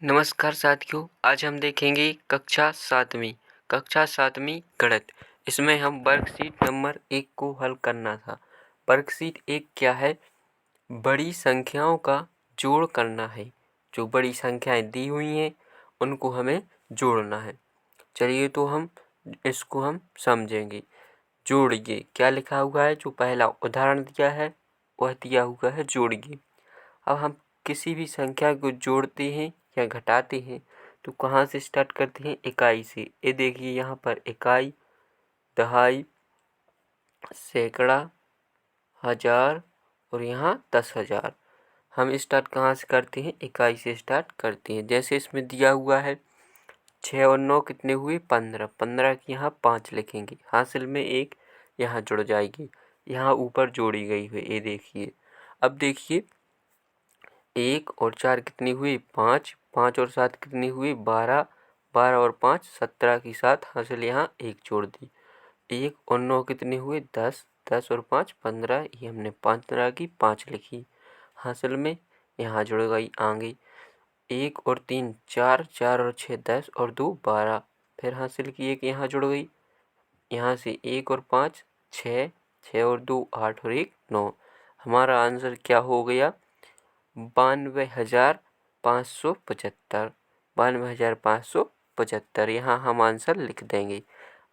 नमस्कार साथियों, आज हम देखेंगे कक्षा सातवीं गणित। इसमें हम वर्कशीट नंबर 1 को हल करना था। वर्कशीट 1 क्या है? बड़ी संख्याओं का जोड़ करना है। जो बड़ी संख्याएं दी हुई हैं उनको हमें जोड़ना है। चलिए तो हम इसको समझेंगे। जोड़िए क्या लिखा हुआ है? जो पहला उदाहरण दिया है वह दिया हुआ है जोड़िए। अब हम किसी भी संख्या को जोड़ते हैं या घटाते हैं तो कहाँ से स्टार्ट करते हैं? इकाई से। ये देखिए यहाँ पर इकाई, दहाई, सैकड़ा, हजार और यहाँ 10,000। हम स्टार्ट कहाँ से करते हैं? इकाई से स्टार्ट करते हैं। जैसे इसमें दिया हुआ है 6 और 9 कितने हुए? 15। 15 की यहाँ 5 लिखेंगे, हासिल में 1 यहाँ जुड़ जाएगी, यहाँ ऊपर जोड़ी गई हुई। ये देखिए। अब देखिए 1 और 4 कितनी हुई? 5। 5 और 7 कितनी हुई? 12। 12 और 5 17 की 7 हासिल यहाँ 1 जोड़ दी। 1 और 9 कितने हुए? 10। 10 और 5 15, ये हमने 15 की 5 लिखी, हासिल में यहाँ जुड़ गई आगे। 1 और 3 4, 4 और 6 10 और 2 12, फिर हासिल की 1 यहाँ जुड़ गई। यहाँ से 1 और 5 6, 6 और 2 8 और 1 9। हमारा आंसर क्या हो गया? 92,575। 92,575 यहाँ हम आंसर लिख देंगे।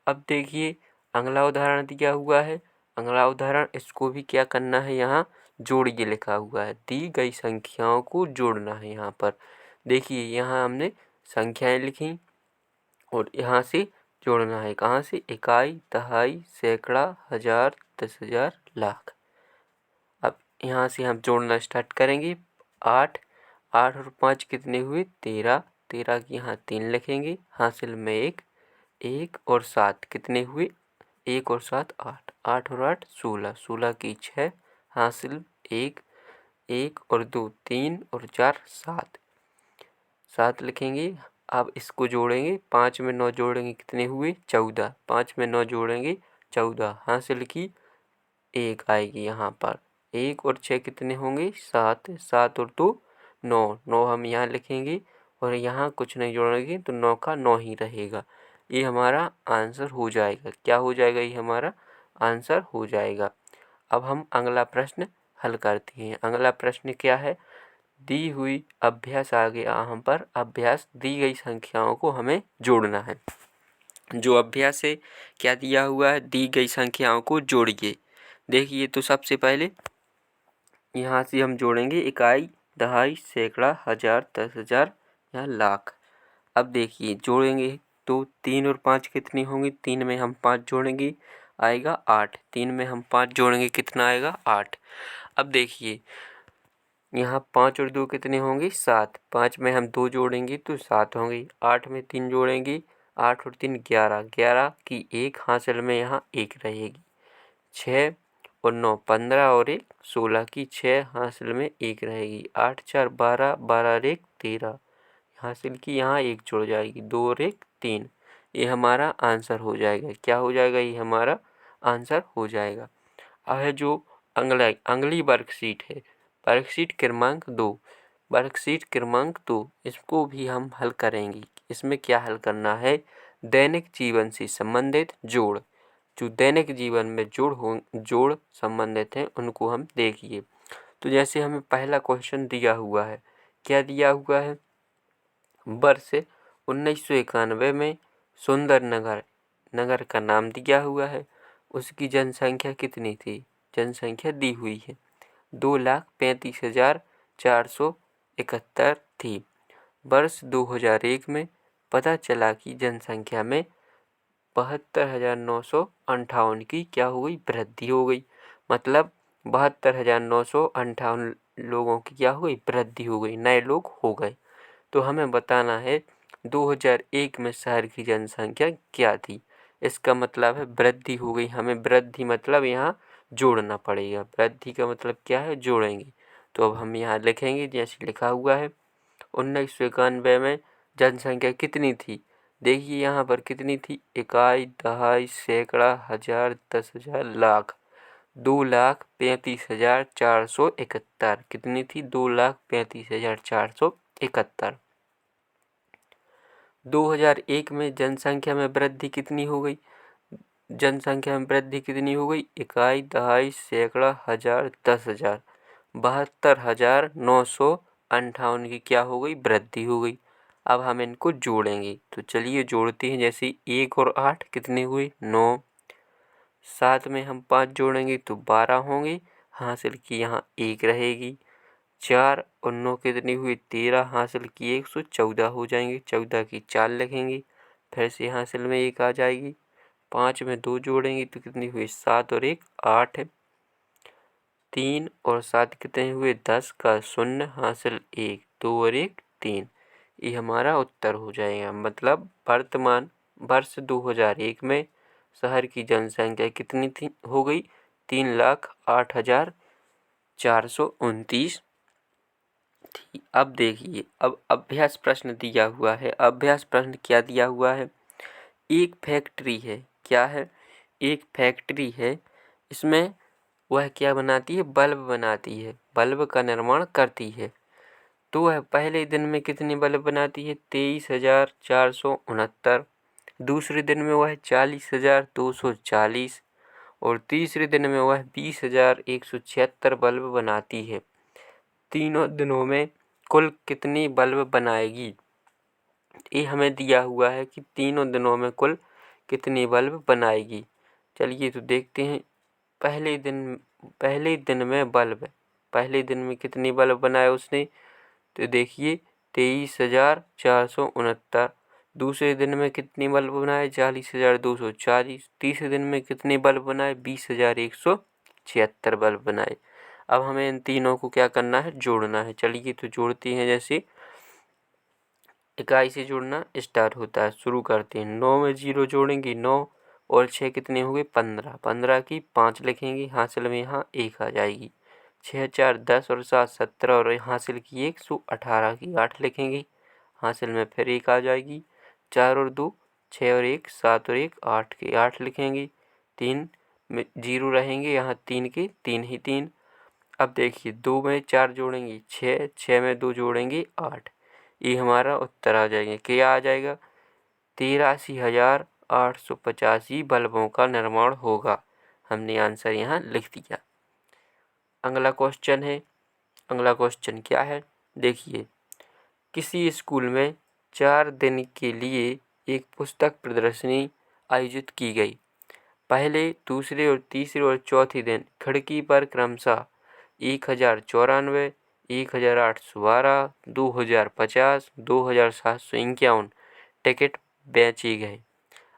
अब देखिए अगला उदाहरण दिया हुआ है। अगला उदाहरण, इसको भी क्या करना है? यहाँ जोड़िए लिखा हुआ है। दी गई संख्याओं को जोड़ना है। यहाँ पर देखिए यहाँ हमने संख्याएं लिखी और यहाँ से जोड़ना है। कहाँ से? इकाई, दहाई, सैकड़ा, हजार, 10,000, लाख। अब यहाँ से हम जोड़ना स्टार्ट करेंगे। 8 8 और 5 कितने हुए? 13। 13 की यहाँ 3 लिखेंगे, हासिल में 1। 1 और 7 कितने हुए? 1 और 7 8। 8 और 8 16। 16 की 6 हासिल 1। 1 और 2 3 और 4 7। 7 लिखेंगे। अब इसको जोड़ेंगे। 5 में 9 जोड़ेंगे कितने हुए? 14। 5 में 9 जोड़ेंगे 14, हासिल की 1 आएगी यहाँ पर। 1 और 6 कितने होंगे? 7। 7 और 2 9। 9 हम यहाँ लिखेंगे और यहाँ कुछ नहीं जोड़ेंगे तो 9 का 9 ही रहेगा। ये हमारा आंसर हो जाएगा। क्या हो जाएगा? ये हमारा आंसर हो जाएगा। अब हम अगला प्रश्न हल करते हैं। अगला प्रश्न क्या है? दी हुई अभ्यास आ गया यहाँ पर। अभ्यास, दी गई संख्याओं को हमें जोड़ना है। जो अभ्यास है क्या दिया हुआ है? दी गई संख्याओं को जोड़िए। देखिए तो सबसे पहले यहाँ से हम जोड़ेंगे इकाई, दहाई, सैकड़ा, हजार, 10,000 या लाख। अब देखिए जोड़ेंगे तो 3 और 5 कितनी होंगी? 3 में हम 5 जोड़ेंगे आएगा 8। 3 में हम 5 जोड़ेंगे कितना आएगा? 8। अब देखिए यहाँ 5 और 2 कितने होंगे? 7। 5 में हम 2 जोड़ेंगे तो 7 होंगे। 8 में 3 जोड़ेंगे, 8 और 3 11। 11 की 1 हासिल में यहाँ 1 रहेगी। 6 और 9 15 और 1 16 की 6 हासिल में 1 रहेगी। 8 4 12, 12 और 1 13, हासिल की यहाँ 1 जुड़ जाएगी। 2 और 1 3। ये हमारा आंसर हो जाएगा। क्या हो जाएगा? ये हमारा आंसर हो जाएगा। अब है जो अगली वर्कशीट है, वर्कशीट क्रमांक 2। वर्कशीट क्रमांक 2, इसको भी हम हल करेंगे। इसमें क्या हल करना है? दैनिक जीवन से संबंधित जोड़। जो दैनिक जीवन में जोड़ संबंधित हैं उनको हम देखिए। तो जैसे हमें पहला क्वेश्चन दिया हुआ है, क्या दिया हुआ है? वर्ष 1991 में सुंदर नगर का नाम दिया हुआ है। उसकी जनसंख्या कितनी थी? जनसंख्या दी हुई है 2,35,471 थी। वर्ष 2001 में पता चला कि जनसंख्या में 72,958 की क्या हो गई? वृद्धि हो गई। मतलब 72,958 लोगों की क्या हो गई? वृद्धि हो गई, नए लोग हो गए। तो हमें बताना है 2001 में शहर की जनसंख्या क्या थी। इसका मतलब है वृद्धि हो गई। हमें वृद्धि मतलब यहाँ जोड़ना पड़ेगा। वृद्धि का मतलब क्या है? जोड़ेंगे। तो अब हम यहाँ लिखेंगे जैसे लिखा हुआ है। 1991 में जनसंख्या कितनी थी? देखिए यहाँ पर कितनी थी? इकाई, दहाई, सैकड़ा, हजार, 10,000, लाख। 2,35,471 कितनी थी? 2,35,471। 2001 में जनसंख्या में वृद्धि कितनी हो गई? जनसंख्या में वृद्धि कितनी हो गई? इकाई, दहाई, सैकड़ा, हजार, 10,000। 72,958 की क्या हो गई? वृद्धि हो गई। अब हम इनको जोड़ेंगे, तो चलिए जोड़ते हैं। जैसे 1 और 8 कितने हुए? 9। 7 में हम 5 जोड़ेंगे तो 12 होंगे। हासिल की यहाँ 1 रहेगी। 4 और 9 कितनी हुई? 13। हासिल की 114 हो जाएंगे। 14 की 4 लिखेंगे, फिर से हासिल में 1 आ जाएगी। 5 में 2 जोड़ेंगे तो कितनी हुई? 7 और 1 8। 3 और 7 कितने हुए? 10 का 0 हासिल 1। 2 और 1 3। ये हमारा उत्तर हो जाएगा। मतलब वर्तमान वर्ष 2001 में शहर की जनसंख्या कितनी थी हो गई? 3,08,429 थी। अब देखिए, अब अभ्यास प्रश्न दिया हुआ है। अभ्यास प्रश्न क्या दिया हुआ है? एक फैक्ट्री है। क्या है? एक फैक्ट्री है। इसमें वह क्या बनाती है? बल्ब बनाती है। बल्ब का निर्माण करती है। तो वह पहले दिन में कितने बल्ब बनाती है? 23,469। दूसरे दिन में वह 40,240 और तीसरे दिन में वह 20,176 बल्ब बनाती है। तीनों दिनों में कुल कितनी बल्ब बनाएगी? ये हमें दिया हुआ है कि तीनों दिनों में कुल कितनी बल्ब बनाएगी। चलिए तो देखते हैं। पहले दिन में बल्ब, पहले दिन में कितनी बल्ब बनाए उसने? तो देखिए 23,469। दूसरे दिन में कितनी बल्ब बनाए? 40,240। तीसरे दिन में कितने बल्ब बनाए? 20,176 बल्ब बनाए। अब हमें इन तीनों को क्या करना है? जोड़ना है। चलिए तो जोड़ते हैं। जैसे इकाई से जोड़ना स्टार्ट होता है, शुरू करते हैं। 9 में 0 जोड़ेंगे 9 और 6 कितने हो गए? 15। 15 की 5 लिखेंगे, हासिल में यहाँ 1 आ जाएगी। 6 4 10 और 7 17 और हासिल की 118 की 8 लिखेंगे, हासिल में फिर 1 आ जाएगी। 4 और 2 6 और 1 7 और 1 8 की 8 लिखेंगे। 3 में 0 रहेंगे, यहाँ 3 के 3 ही 3। अब देखिए 2 में 4 जोड़ेंगे 6, 6 में 2 जोड़ेंगे 8। ये हमारा उत्तर आ जाएगा। क्या आ जाएगा? 83,885 बल्बों का निर्माण होगा। हमने आंसर यहाँ लिख दिया। अगला क्वेश्चन है। अगला क्वेश्चन क्या है? देखिए, किसी स्कूल में 4 दिन के लिए एक पुस्तक प्रदर्शनी आयोजित की गई। पहले, दूसरे और तीसरे और चौथे दिन खिड़की पर क्रमशः 1,094, 1,812, 2,050, 2,751 टिकट बेचे गए।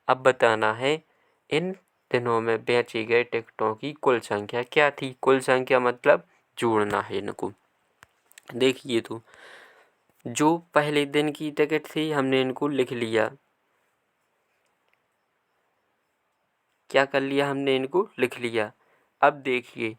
अब बताना है इन दिनों में बेचे गए टिकटों की कुल संख्या क्या थी? कुल संख्या मतलब जोड़ना है इनको। देखिए तो जो पहले दिन की टिकट थी हमने इनको लिख लिया। क्या कर लिया? हमने इनको लिख लिया। अब देखिए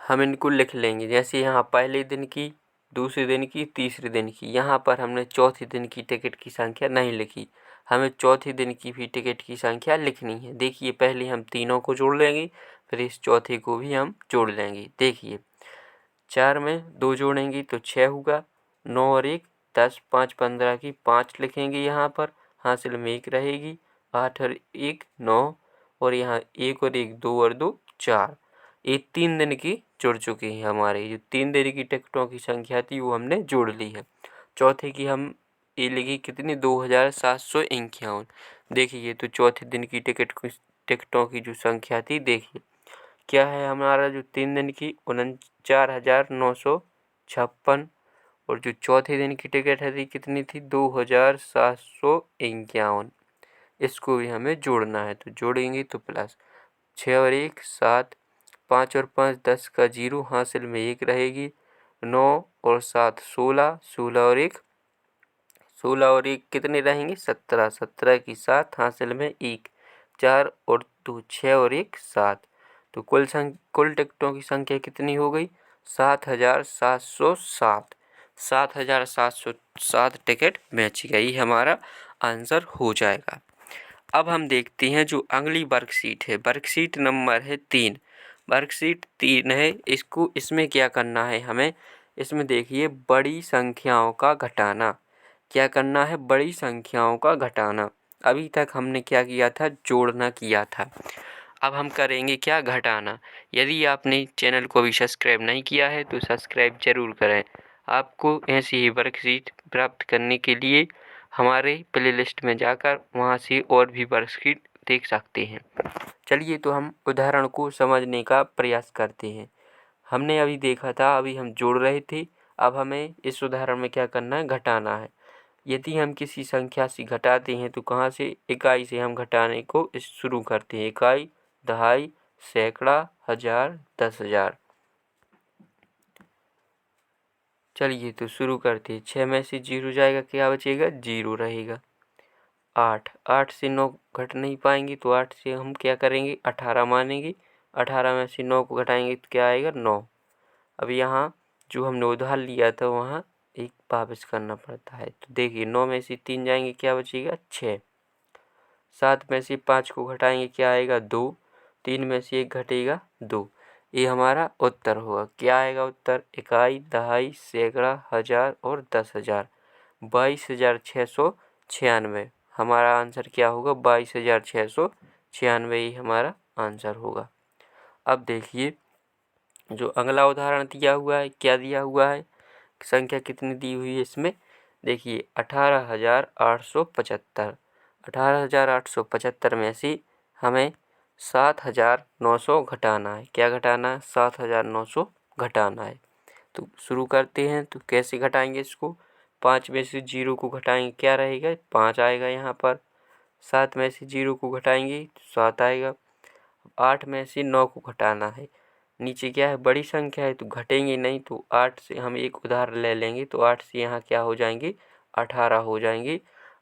हम इनको लिख लेंगे। जैसे यहाँ पहले दिन की, दूसरे दिन की, तीसरे दिन की। यहाँ पर हमने चौथे दिन की टिकट की संख्या नहीं लिखी, हमें चौथे दिन की भी टिकट की संख्या लिखनी है। देखिए पहले हम तीनों को जोड़ लेंगे, फिर इस चौथे को भी हम जोड़ लेंगे। देखिए 4 में 2 जोड़ेंगे तो 6 होगा। 9 और 1 10, 5 15 की 5 लिखेंगे यहाँ पर, हासिल में 1 रहेगी। 8 और 1 9 और यहाँ 1 और 1 2 और 2 4। ये 3 दिन की जुड़ चुकी है। हमारे जो 3 दिन की टिकटों की संख्या थी वो हमने जोड़ ली है। चौथे की हम ये लिखी कितनी? 2,751। देखिए तो चौथे दिन की टिकटों की जो संख्या थी, देखिए क्या है हमारा? जो 3 दिन की 49,956 और जो चौथे दिन की टिकट है थी कितनी थी? 2,751। इसको भी हमें जोड़ना है, तो जोड़ेंगे तो प्लस 6 और 1 7, 5 और 5 10 का 0, हासिल में 1 रहेगी। 9 और 7 16, 16 और 1 16 और 1 कितने रहेंगे? 17, 17 की 7, हासिल में 1। 4 और 2 6 और 1 7। तो कुल टिकटों की संख्या कितनी हो गई? 7,707। 7,707 टिकट बेची गई, हमारा आंसर हो जाएगा। अब हम देखते हैं जो अगली वर्कशीट है। वर्कशीट नंबर है 3। वर्कशीट 3 है। इसमें क्या करना है हमें? इसमें देखिए बड़ी संख्याओं का घटाना। क्या करना है, बड़ी संख्याओं का घटाना। अभी तक हमने क्या किया था, जोड़ना किया था। अब हम करेंगे क्या, घटाना। यदि आपने चैनल को अभी सब्सक्राइब नहीं किया है तो सब्सक्राइब जरूर करें। आपको ऐसी ही वर्कशीट प्राप्त करने के लिए हमारे प्लेलिस्ट में जाकर वहां से और भी वर्कशीट देख सकते हैं। चलिए तो हम उदाहरण को समझने का प्रयास करते हैं। हमने अभी देखा था, अभी हम जोड़ रहे थे, अब हमें इस उदाहरण में क्या करना है, घटाना है। यदि हम किसी संख्या से घटाते हैं तो कहाँ से, इकाई से हम घटाने को शुरू करते हैं। इकाई, दहाई, सैकड़ा, हजार, 10,000। चलिए तो शुरू करते हैं। 6 में से 0 जाएगा, क्या बचेगा, 0 रहेगा। 8 से 9 घट नहीं पाएंगे तो 8 से हम क्या करेंगे, 18 मानेंगे। 18 में से 9 को घटाएंगे तो क्या आएगा, 9। अब यहाँ जो हमने उधार लिया था वहाँ एक वापस करना पड़ता है। तो देखिए 9 में से 3 जाएंगे, क्या बचेगा, 6। 7 में से 5 को घटाएंगे, क्या आएगा, 2। 3 में से 1 घटेगा, 2। ये हमारा उत्तर होगा। क्या आएगा उत्तर, इकाई, दहाई, सैकड़ा, हजार और 10,000। 22,696 हमारा आंसर क्या होगा, 22,696 ही हमारा आंसर होगा। अब देखिए जो अगला उदाहरण दिया हुआ है, क्या दिया हुआ है, संख्या कितनी दी हुई है इसमें, देखिए 18,875। 18,875 में से हमें 7,900 घटाना है। क्या घटाना है, 7,900 घटाना है। तो शुरू करते हैं। तो कैसे घटाएंगे इसको, 5 में से 0 को घटाएंगे, क्या रहेगा, 5 आएगा यहाँ पर। 7 में से 0 को घटाएंगे तो 7 आएगा। 8 में से 9 को घटाना है, नीचे क्या है, बड़ी संख्या है तो घटेंगे नहीं, तो 8 से हम एक उदाहरण ले लेंगे। तो 8 से यहाँ क्या हो जाएंगे, 18 हो जाएंगे।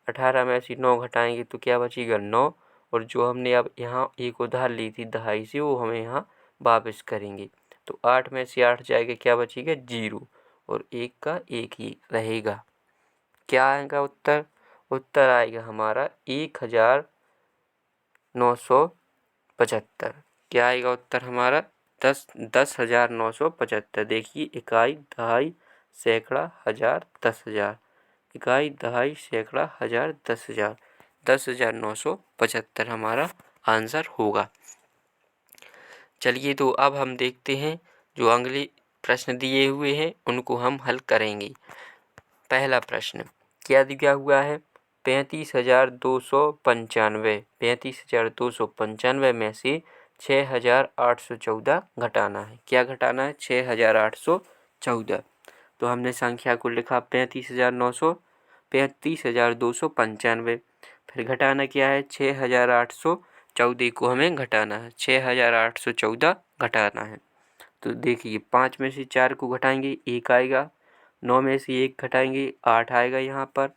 18 में से 9 घटाएंगे तो क्या बचेगा, 9। और जो हमने अब यहाँ एक उधार ली थी दहाई से, वो हमें यहाँ वापस करेंगे। तो 8 में से 8 जाएगा, क्या बचेगा, 0। और 1 का 1 ही रहेगा। क्या आएगा उत्तर, उत्तर आएगा हमारा 1,975। क्या आएगा उत्तर हमारा, 10,975। देखिए इकाई, दहाई, सैकड़ा, हजार, 10,000। इकाई, दहाई, सैकड़ा, हजार, 10,000। 10,975 हमारा आंसर होगा। चलिए तो अब हम देखते हैं जो अगले प्रश्न दिए हुए हैं उनको हम हल करेंगे। पहला प्रश्न क्या दिया हुआ है, 35,295। 35,295 में से 6,814 घटाना है। क्या घटाना है, 6,814। तो हमने संख्या को लिखा 35,295। फिर घटाना क्या है, 6,814 को हमें घटाना है। 6,814 घटाना है। तो देखिए 5 में से 4 को घटाएंगे, 1 आएगा। 9 में से 1 घटाएंगे, 8 आएगा यहाँ पर।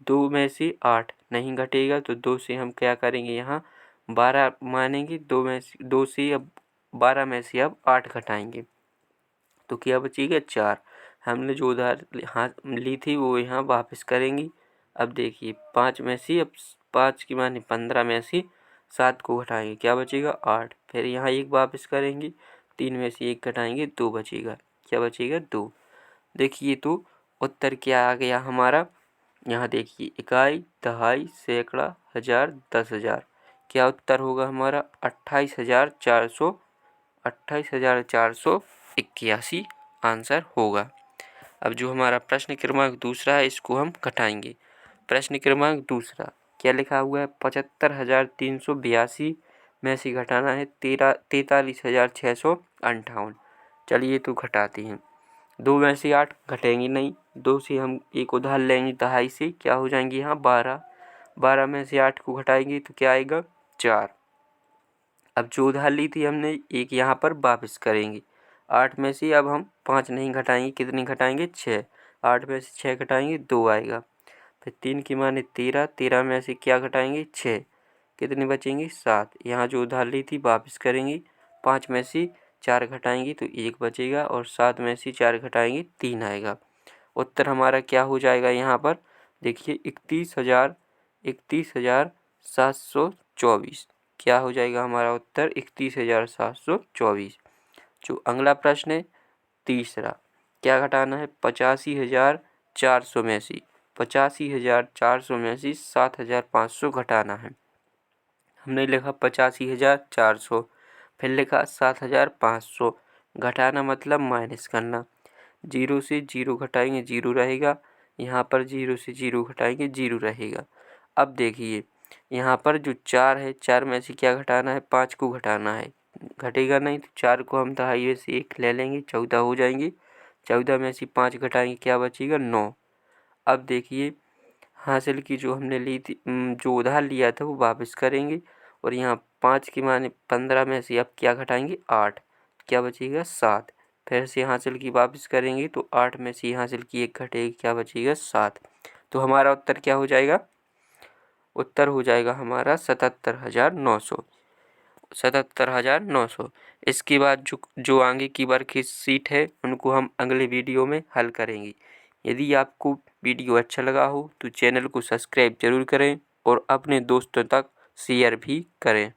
2 में से 8 नहीं घटेगा तो 2 से हम क्या करेंगे, यहाँ 12 मानेंगे। 2 से अब 12 में से अब 8 घटाएंगे तो क्या बचेगा, 4। हमने जो उधार ली थी वो यहाँ वापस करेंगे। अब देखिए 5 में से अब 5 की माने 15 में से 7 को घटाएंगे, क्या बचेगा, 8। फिर यहाँ 1 वापस करेंगे, 3 में से 1 घटाएंगे, 2 बचेगा। क्या बचेगा, 2। देखिए तो उत्तर क्या आ गया हमारा, यहाँ देखिए इकाई, दहाई, सैकड़ा, हजार, 10,000। क्या उत्तर होगा हमारा, 28,481 आंसर होगा। अब जो हमारा प्रश्न क्रमांक दूसरा है इसको हम घटाएंगे। प्रश्न क्रमांक दूसरा क्या लिखा हुआ है, 75,382 में से घटाना है 43,658। चलिए तो घटाते हैं। 2 में से 8 घटेंगे नहीं, 2 से हम एक उधार लेंगे दहाई से, क्या हो जाएंगे यहाँ 12। 12 में से 8 को घटाएंगे तो क्या आएगा, 4। अब जो उधार ली थी हमने, एक यहाँ पर वापस करेंगे। 8 में से अब हम 5 नहीं घटाएंगे, कितनी घटाएंगे, 6। 8 में से 6 घटाएंगे, 2 आएगा। फिर 3 की माने 13। 13 में से क्या घटाएंगे, 6। कितनी बचेंगी, 7। यहाँ जो उधार ली थी वापस करेंगे। 5 में से 4 घटाएंगे तो 1 बचेगा और 7 में से 4 घटाएंगे, 3 आएगा। उत्तर हमारा क्या हो जाएगा यहाँ पर, देखिए 31,724। क्या हो जाएगा हमारा उत्तर, 31,724। जो अगला प्रश्न है तीसरा, क्या घटाना है, 85,400 में से 85,400 में से 7,500 घटाना है। हमने लिखा 85,400, फिर लिखा 7,500, घटाना मतलब माइनस करना। 0 से 0 घटाएंगे 0 रहेगा, यहाँ पर 0 से 0 घटाएंगे 0 रहेगा। अब देखिए यहाँ पर जो 4 है, 4 में से क्या घटाना है, 5 को घटाना है। घटेगा नहीं तो 4 को हम दहाई में से 1 ले लेंगे, 14 हो जाएंगे। 14 में से 5 घटाएंगे, क्या बचेगा, 9। अब देखिए हासिल की जो हमने ली थी, जो उधार लिया था वो वापस करेंगे, और यहाँ 5 के माने 15 में से अब क्या घटाएंगे, 8, क्या बचेगा, 7। फिर से हासिल की वापस करेंगे तो 8 में से हासिल की 1 घटेगी, क्या बचेगा, 7। तो हमारा उत्तर क्या हो जाएगा, उत्तर हो जाएगा हमारा 77,900, 77,900। इसके बाद जो आगे की वर्कशीट है उनको हम अगले वीडियो में हल करेंगे। यदि आपको वीडियो अच्छा लगा हो तो चैनल को सब्सक्राइब जरूर करें और अपने दोस्तों तक शेयर भी करें।